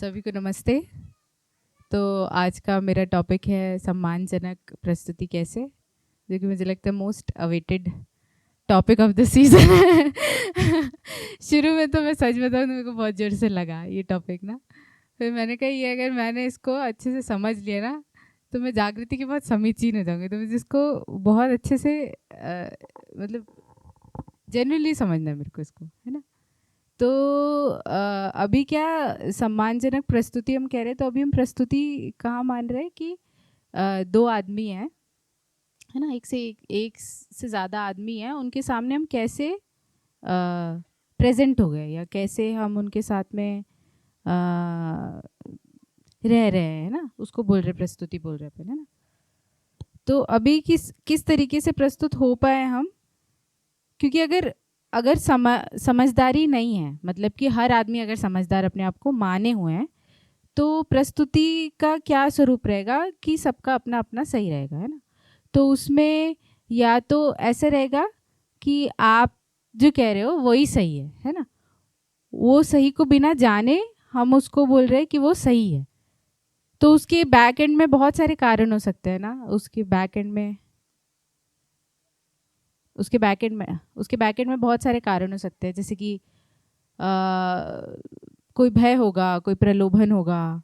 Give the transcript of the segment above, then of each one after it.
सभी को नमस्ते। तो आज का मेरा टॉपिक है सम्मानजनक प्रस्तुति कैसे, जो कि मुझे लगता है most awaited topic of the season है। शुरू में तो मैं सच बताऊँ तो मेरे को बहुत जोर से लगा ये टॉपिक ना। फिर मैंने कहा ये अगर मैंने इसको अच्छे से समझ लिया ना तो मैं जागृति की बहुत समीचीन हो जाऊँगी। तो मुझे इसको बहुत अच्छे से मतलब जेन्युइनली समझना है मेरे को इसको, है ना। तो अभी क्या सम्मानजनक प्रस्तुति हम कह रहे हैं, तो अभी हम प्रस्तुति कहाँ मान रहे हैं कि दो आदमी हैं, है ना, एक से ज़्यादा आदमी हैं, उनके सामने हम कैसे प्रेजेंट हो गए या कैसे हम उनके साथ में रह रहे हैं, ना, उसको बोल रहे प्रस्तुति बोल रहे अपन, है ना। तो अभी किस तरीके से प्रस्तुत हो पाए हम, क्योंकि अगर समझदारी नहीं है, मतलब कि हर आदमी अगर समझदार अपने आप को माने हुए हैं, तो प्रस्तुति का क्या स्वरूप रहेगा कि सबका अपना अपना सही रहेगा, है ना। तो उसमें या तो ऐसा रहेगा कि आप जो कह रहे हो वही सही है ना, वो सही को बिना जाने हम उसको बोल रहे हैं कि वो सही है। तो उसके बैक एंड में बहुत सारे कारण हो सकते हैं ना, उसके बैक एंड में बहुत सारे कारण हो सकते हैं, जैसे कि कोई भय होगा, कोई प्रलोभन होगा,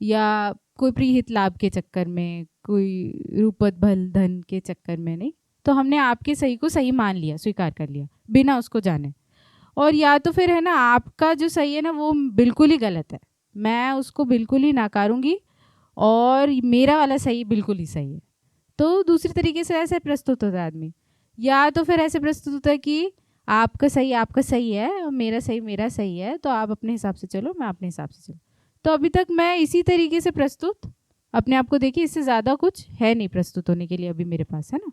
या कोई प्रीहित लाभ के चक्कर में, कोई रूपत भल धन के चक्कर में नहीं, तो हमने आपके सही को सही मान लिया, स्वीकार कर लिया बिना उसको जाने। और या तो फिर है ना, आपका जो सही है ना वो बिल्कुल ही गलत है, मैं उसको बिल्कुल ही नाकारूंगी और मेरा वाला सही बिल्कुल ही सही है। तो दूसरी तरीके से ऐसे प्रस्तुत होता है आदमी। या तो फिर ऐसे प्रस्तुत होता है कि आपका सही है और मेरा सही है, तो आप अपने हिसाब से चलो, मैं अपने हिसाब से चलो। तो अभी तक मैं इसी तरीके से प्रस्तुत अपने आप को देखिए, इससे ज़्यादा कुछ है नहीं प्रस्तुत होने के लिए अभी मेरे पास, है ना।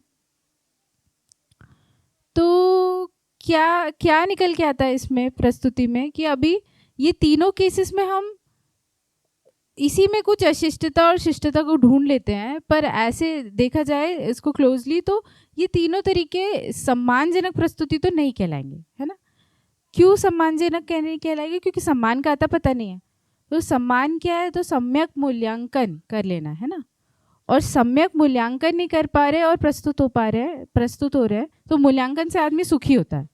तो क्या क्या निकल के आता है इसमें प्रस्तुति में कि अभी ये तीनों केसेस में हम इसी में कुछ अशिष्टता और शिष्टता को ढूंढ लेते हैं, पर ऐसे देखा जाए इसको क्लोजली तो ये तीनों तरीके सम्मानजनक प्रस्तुति तो नहीं कहलाएंगे, है ना। क्यों सम्मानजनक कहने कहलाएंगे? क्योंकि सम्मान का आता पता नहीं है। तो सम्मान क्या है? तो सम्यक मूल्यांकन कर लेना, है ना। और सम्यक मूल्यांकन नहीं कर पा रहे और प्रस्तुत हो रहे हैं, तो मूल्यांकन से आदमी सुखी होता है।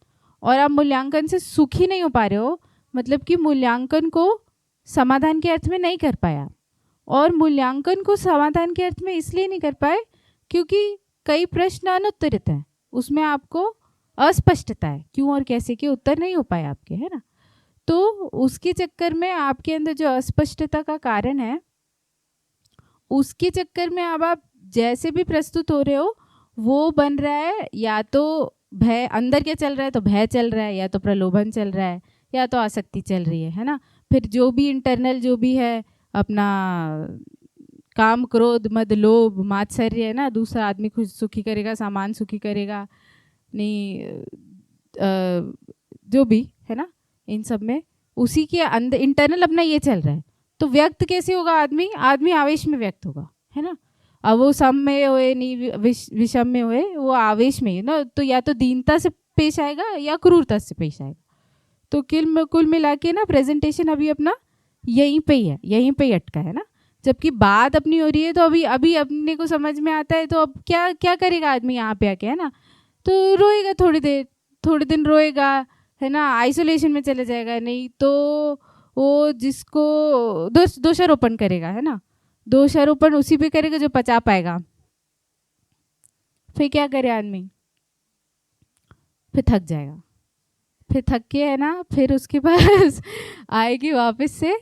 और आप मूल्यांकन से सुखी नहीं हो पा रहे हो, मतलब कि मूल्यांकन को समाधान के अर्थ में नहीं कर पाया। और मूल्यांकन को समाधान के अर्थ में इसलिए नहीं कर पाए क्योंकि कई प्रश्न अनुत्तरित हैं, उसमें आपको अस्पष्टता है, क्यों और कैसे के उत्तर नहीं हो पाए आपके, है ना। तो उसके चक्कर में आपके अंदर जो अस्पष्टता का कारण है, उसके चक्कर में अब आप जैसे भी प्रस्तुत हो रहे हो वो बन रहा है, या तो भय अंदर क्या चल रहा है, तो भय चल रहा है, या तो प्रलोभन चल रहा है, या तो आसक्ति चल रही है ना। फिर जो भी इंटरनल जो भी है अपना काम क्रोध मद लोभ मात्सर्य है ना, दूसरा आदमी खुश सुखी करेगा, सामान सुखी करेगा नहीं, जो भी है ना, इन सब में उसी के अंदर इंटरनल अपना ये चल रहा है। तो व्यक्त कैसे होगा आदमी आवेश में व्यक्त होगा, है ना। अब वो सम में होए नहीं विषम में होए, वो आवेश में ही ना, तो या तो दीनता से पेश आएगा या क्रूरता से पेश आएगा। तो कुल मिला के ना प्रेजेंटेशन अभी अपना यहीं पे ही अटका है ना। जबकि बात अपनी हो रही है, तो अभी अभी अपने को समझ में आता है, तो अब क्या क्या करेगा आदमी यहाँ पे आके, है ना। तो रोएगा थोड़ी दिन रोएगा, है ना, आइसोलेशन में चले जाएगा, नहीं तो वो जिसको दोषारोपण करेगा, है ना, दोषारोपण उसी पे करेगा जो पचा पाएगा। फिर क्या करे आदमी, फिर थक जाएगा, फिर थक के, है ना, फिर उसके पास आएगी वापस से,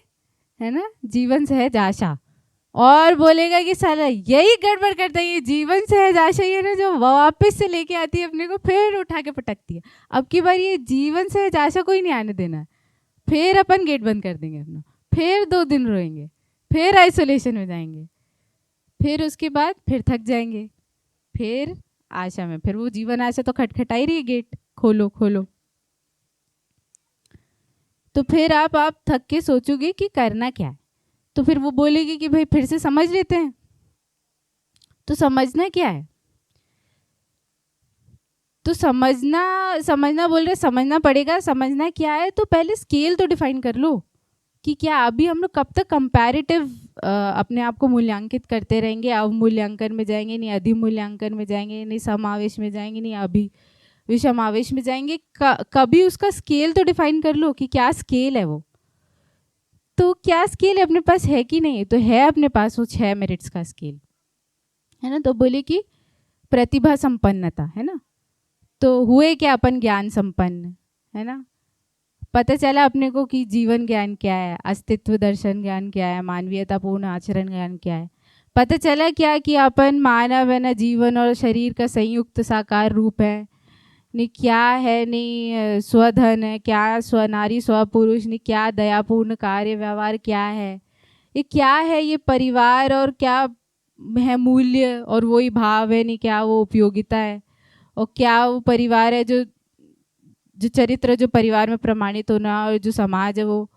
है ना, जीवन सहज आशा, और बोलेगा कि साला यही गड़बड़ करता है, ये जीवन सहज आशा ये ना जो वापस से लेके आती है अपने को, फिर उठा के पटकती है। अब की बार ये जीवन सहज आशा कोई नहीं आने देना है, फिर अपन गेट बंद कर देंगे अपना, फिर 2 दिन रोएंगे, फिर आइसोलेशन में जाएंगे, फिर उसके बाद फिर थक जाएंगे, फिर आशा में, फिर वो जीवन आशा तो खटखटाई रही है, गेट खोलो खोलो। तो फिर आप थक के सोचोगे कि करना क्या है, तो फिर वो बोलेगी कि भाई फिर से समझ लेते हैं। तो समझना क्या है, तो समझना बोल रहे, समझना पड़ेगा। समझना क्या है, तो पहले स्केल तो डिफाइन कर लो कि क्या अभी हम लोग कब तक कंपैरेटिव अपने आप को मूल्यांकित करते रहेंगे, अवमूल्यांकन में जाएंगे, नहीं अधिमूल्यांकन में जाएंगे, नहीं समावेश में जाएंगे, नहीं अभी विषमावेश में जाएंगे। कभी उसका स्केल तो डिफाइन कर लो कि क्या स्केल है वो। तो क्या स्केल है अपने पास, है कि नहीं? तो है अपने पास वो 6 मेरिट्स का स्केल, है ना। तो बोले कि प्रतिभा संपन्नता, है ना। तो हुए क्या अपन ज्ञान संपन्न, है ना। पता चला अपने को कि जीवन ज्ञान क्या है, अस्तित्व दर्शन ज्ञान क्या है, मानवीयतापूर्ण आचरण ज्ञान क्या है। पता चला क्या कि अपन मानव है ना, जीवन और शरीर का संयुक्त साकार रूप है। नहीं क्या है, नहीं स्वधन है क्या, स्वनारी स्वपुरुष, नहीं क्या दयापूर्ण कार्य व्यवहार क्या है, ये क्या है, ये परिवार और क्या है मूल्य और वही भाव है, नहीं क्या वो उपयोगिता है, और क्या वो परिवार है जो जो चरित्र जो परिवार में प्रमाणित होना और जो समाज है वो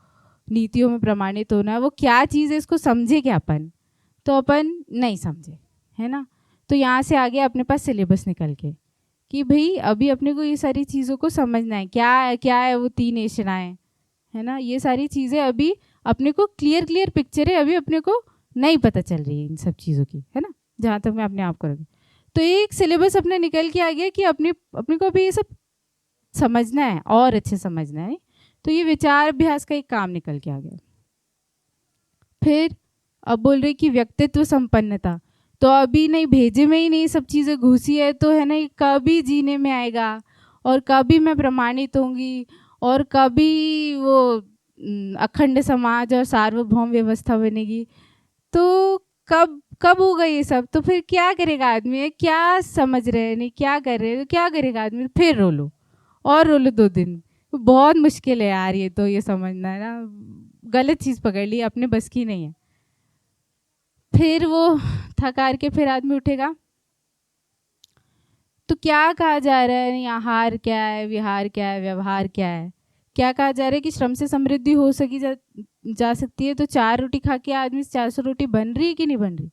नीतियों में प्रमाणित होना, वो क्या चीज़ है, इसको समझे क्या अपन? तो अपन नहीं समझे, है ना। तो यहाँ से आगे अपने पास सिलेबस निकल के कि भाई अभी अपने को ये सारी चीज़ों को समझना है, क्या है वो 3 एशनाएँ, है ना। ये सारी चीज़ें अभी अपने को क्लियर पिक्चर है, अभी अपने को नहीं पता चल रही है इन सब चीज़ों की, है ना, जहाँ तक मैं अपने आप करूँगी। तो एक सिलेबस अपने निकल के आ गया कि अपने को अभी ये सब समझना है और अच्छे समझना है। तो ये विचार अभ्यास का एक काम निकल के आ गया। फिर अब बोल रहे कि व्यक्तित्व संपन्नता, तो अभी नहीं भेजे में ही नहीं सब चीज़ें घुसी है, तो है ना ये कभी जीने में आएगा और कभी मैं प्रमाणित होंगी और कभी वो अखंड समाज और सार्वभौम व्यवस्था बनेगी। तो कब होगा ये सब? तो फिर क्या करेगा आदमी, क्या समझ रहे हैं, नहीं क्या कर रहे हैं, क्या करेगा आदमी? फिर रो लो और रो लो 2 दिन। बहुत मुश्किल है यार ये, तो ये समझना है ना, गलत चीज़ पकड़ ली, अपने बस की नहीं है। फिर वो थक हार के फिर आदमी उठेगा, तो क्या कहा जा रहा है, आहार क्या है, विहार क्या है, व्यवहार क्या है। क्या कहा जा रहा है कि श्रम से समृद्धि हो सकी जा सकती है। तो 4 रोटी खा के आदमी 400 रोटी बन रही है कि नहीं बन रही?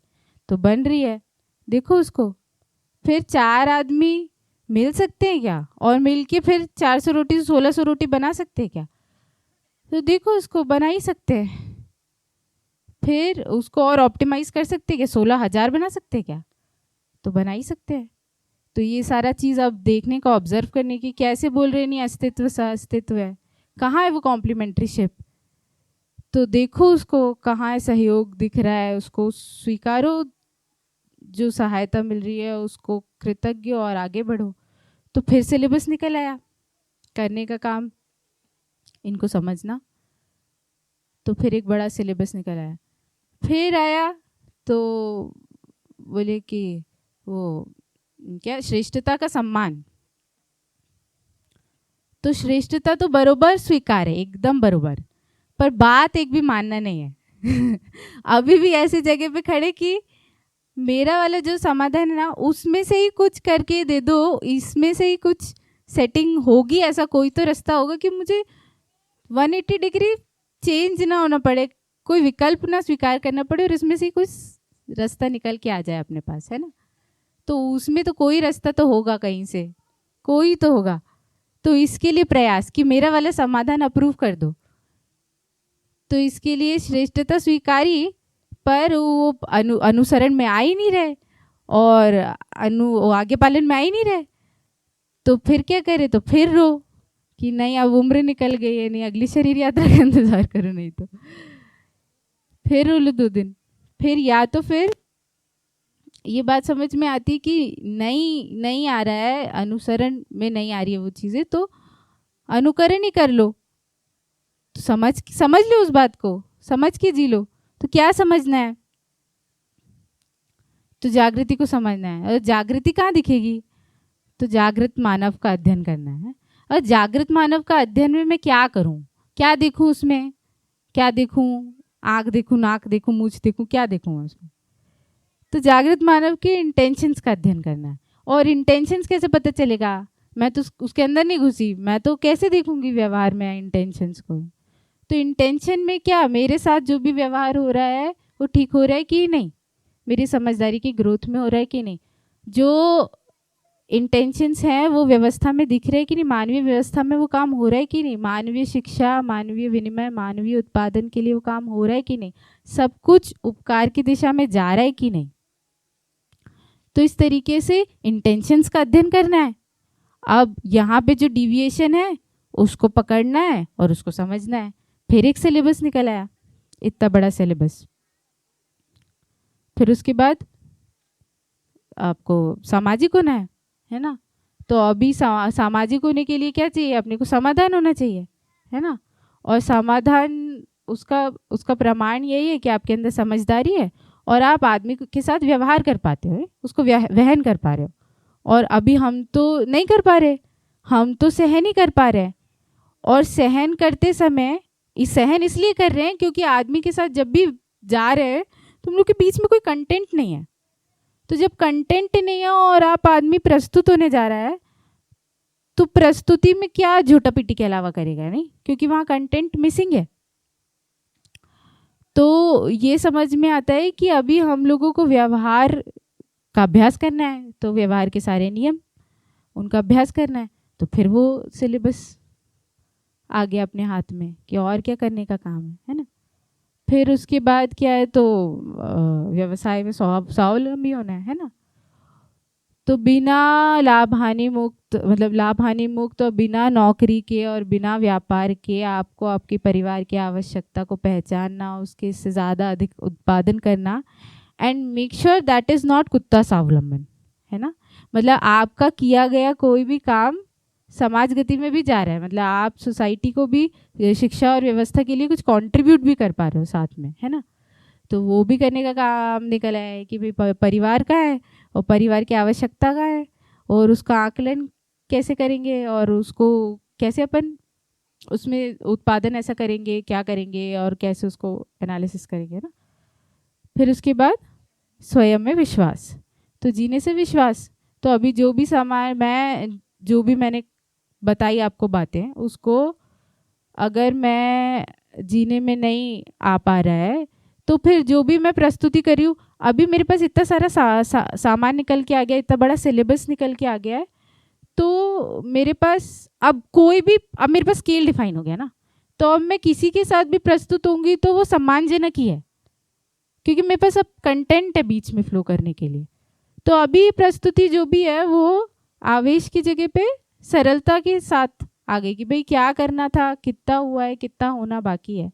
तो बन रही है, देखो उसको। फिर 4 आदमी मिल सकते हैं क्या, और मिल के फिर 400 रोटी से 1600 रोटी बना सकते हैं क्या? तो देखो उसको बना ही सकते हैं। फिर उसको और ऑप्टिमाइज कर सकते हैं क्या, 16,000 बना सकते हैं क्या? तो बना ही सकते हैं। तो ये सारा चीज़ अब देखने का, ऑब्जर्व करने की, कैसे बोल रहे नहीं अस्तित्व सह अस्तित्व है, कहाँ है वो कॉम्प्लीमेंट्रीशिप? तो देखो उसको कहाँ है सहयोग दिख रहा है, उसको स्वीकारो, जो सहायता मिल रही है उसको कृतज्ञ और आगे बढ़ो। तो फिर सिलेबस निकल आया, करने का काम इनको समझना। तो फिर एक बड़ा सिलेबस निकल आया। फिर आया तो बोले कि वो क्या, श्रेष्ठता का सम्मान। तो श्रेष्ठता तो बरोबर स्वीकार है, एकदम बरोबर, पर बात एक भी मानना नहीं है। अभी भी ऐसी जगह पे खड़े कि मेरा वाला जो समाधान है ना, उसमें से ही कुछ करके दे दो, इसमें से ही कुछ सेटिंग होगी, ऐसा कोई तो रास्ता होगा कि मुझे 180 डिग्री चेंज ना होना पड़े, कोई विकल्प ना स्वीकार करना पड़े, और इसमें से कुछ रास्ता निकल के आ जाए अपने पास, है ना। तो उसमें तो कोई रास्ता तो होगा, कहीं से कोई तो होगा। तो इसके लिए प्रयास कि मेरा वाला समाधान अप्रूव कर दो। तो इसके लिए श्रेष्ठता स्वीकारी, पर वो अनुसरण में आ ही नहीं रहे और आगे पालन में आ ही नहीं रहे। तो फिर क्या करे? तो फिर रो कि नहीं अब उम्र निकल गई है, नहीं अगली शरीर यात्रा का इंतजार करो, नहीं तो फिर रो लो 2 दिन। फिर या तो फिर ये बात समझ में आती कि नहीं आ रहा है, अनुसरण में नहीं आ रही है वो चीज़ें, तो अनुकरण ही कर लो। तो समझ लो उस बात को, समझ के जी लो। तो क्या समझना है? तो जागृति को समझना है। और जागृति कहाँ दिखेगी? तो जागृत मानव का अध्ययन करना है। और जागृत मानव का अध्ययन में मैं क्या करूं, क्या देखूं उसमें, क्या देखूं, आँख देखूं, नाक देखूं, मूछ देखूं, क्या देखूं उसमें? तो जागृत मानव के इंटेंशंस का अध्ययन करना है। और इंटेंशंस कैसे पता चलेगा? मैं तो उसके अंदर नहीं घुसी, मैं तो कैसे देखूंगी व्यवहार में इंटेंशंस को? तो इंटेंशन में क्या, मेरे साथ जो भी व्यवहार हो रहा है वो ठीक हो रहा है कि नहीं, मेरी समझदारी की ग्रोथ में हो रहा है कि नहीं, जो इंटेंशंस हैं वो व्यवस्था में दिख रहे हैं कि नहीं, मानवीय व्यवस्था में वो काम हो रहा है कि नहीं, मानवीय शिक्षा, मानवीय विनिमय, मानवीय उत्पादन के लिए वो काम हो रहा है कि नहीं, सब कुछ उपकार की दिशा में जा रहा है कि नहीं। तो इस तरीके से इंटेंशंस का अध्ययन करना है। अब यहाँ पे जो डिविएशन है उसको पकड़ना है और उसको समझना है। फिर एक सिलेबस निकल आया, इतना बड़ा सिलेबस। फिर उसके बाद आपको सामाजिक होना है ना। तो अभी सामाजिक होने के लिए क्या चाहिए, अपने को समाधान होना चाहिए, है ना। और समाधान उसका प्रमाण यही है कि आपके अंदर समझदारी है और आप आदमी के साथ व्यवहार कर पाते हो, उसको वहन कर पा रहे हो। और अभी हम तो नहीं कर पा रहे, हम तो सहन ही कर पा रहे हैं। और सहन करते समय सहन इसलिए कर रहे हैं क्योंकि आदमी के साथ जब भी जा रहे हैं तो हम लोग के बीच में कोई कंटेंट नहीं है। तो जब कंटेंट नहीं है और आप आदमी प्रस्तुत होने जा रहा है तो प्रस्तुति में क्या झूठा पीटी के अलावा करेगा, नहीं, क्योंकि वहाँ कंटेंट मिसिंग है। तो ये समझ में आता है कि अभी हम लोगों को व्यवहार का अभ्यास करना है, तो व्यवहार के सारे नियम उनका अभ्यास करना है। तो फिर वो सिलेबस आ गया अपने हाथ में कि और क्या करने का काम है ना। फिर उसके बाद क्या है, तो व्यवसाय में स्वावलंबी होना है ना। तो बिना लाभ हानि मुक्त, मतलब लाभ हानि मुक्त और बिना नौकरी के और बिना व्यापार के आपको आपके परिवार की आवश्यकता को पहचानना, उसके से ज़्यादा अधिक उत्पादन करना, and make sure that is not कुत्ता स्वावलंबन, है ना। मतलब आपका किया गया कोई भी काम समाज गति में भी जा रहा है, मतलब आप सोसाइटी को भी शिक्षा और व्यवस्था के लिए कुछ कंट्रीब्यूट भी कर पा रहे हो साथ में, है ना। तो वो भी करने का काम निकल आया है कि भाई परिवार का है और परिवार की आवश्यकता का है और उसका आकलन कैसे करेंगे और उसको कैसे अपन उसमें उत्पादन ऐसा करेंगे, क्या करेंगे और कैसे उसको एनालिसिस करेंगे ना। फिर उसके बाद स्वयं में विश्वास, तो जीने से विश्वास। तो अभी जो भी मैंने बताई आपको बातें, उसको अगर मैं जीने में नहीं आ पा रहा है तो फिर जो भी मैं प्रस्तुति कर रही हूँ, अभी मेरे पास इतना सारा सामान निकल के आ गया, इतना बड़ा सिलेबस निकल के आ गया है, तो मेरे पास अब मेरे पास स्केल डिफाइन हो गया ना। तो अब मैं किसी के साथ भी प्रस्तुत होंगी तो वो सम्मानजनक ही है, क्योंकि मेरे पास अब कंटेंट है बीच में फ्लो करने के लिए। तो अभी प्रस्तुति जो भी है वो आवेश की जगह पे सरलता के साथ आ गई कि भाई क्या करना था, कितना हुआ है, कितना होना बाकी है।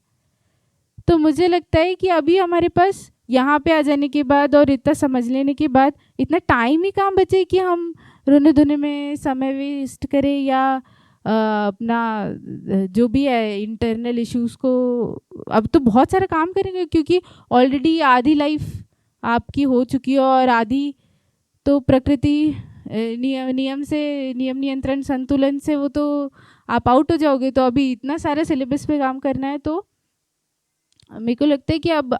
तो मुझे लगता है कि अभी हमारे पास यहाँ पे आ जाने के बाद और इतना समझ लेने के बाद इतना टाइम ही कहाँ बचे कि हम रोने धोने में समय वेस्ट करें या अपना जो भी है इंटरनल इश्यूज़ को। अब तो बहुत सारा काम करेंगे क्योंकि ऑलरेडी आधी लाइफ आपकी हो चुकी है और आधी तो प्रकृति नियम नियंत्रण संतुलन से वो तो आप आउट हो जाओगे। तो अभी इतना सारा सिलेबस पे काम करना है, तो मेरे को लगता है कि अब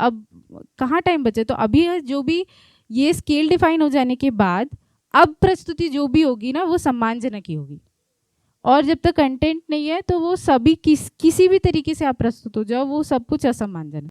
कहाँ टाइम बचे। तो अभी जो भी ये स्केल डिफाइन हो जाने के बाद अब प्रस्तुति जो भी होगी ना वो सम्मानजनक ही होगी। और जब तक कंटेंट नहीं है तो वो सभी किसी भी तरीके से आप प्रस्तुत हो जाओ, वो सब कुछ असम्मानजनक।